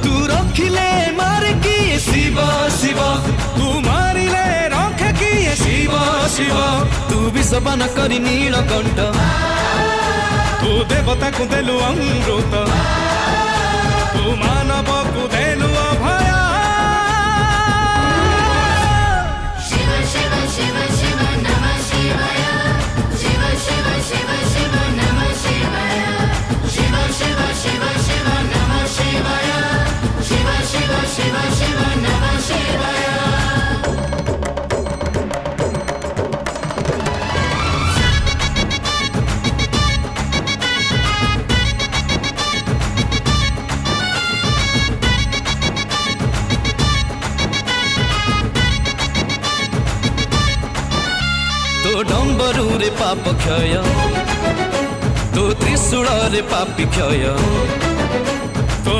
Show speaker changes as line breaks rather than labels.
तू रखिले मार किए शिव शिव, तू मारिले रखे किए शिव शिव। तू विषपान करी नीलकंठ, तू देवता को देलु अमृत, तू मानव को देलु अभय।
शिव शिव शिव शिव नमः शिवाय, शिव शिव शिव शिव नमः शिवाय, शिव शिव शिव शिव नमः शिवाय, शिव शिव शिव शिव नमः शिवाय।
तो डम्बरू रे पाप क्षय, तो त्रिशूल रे पापी क्षय, तो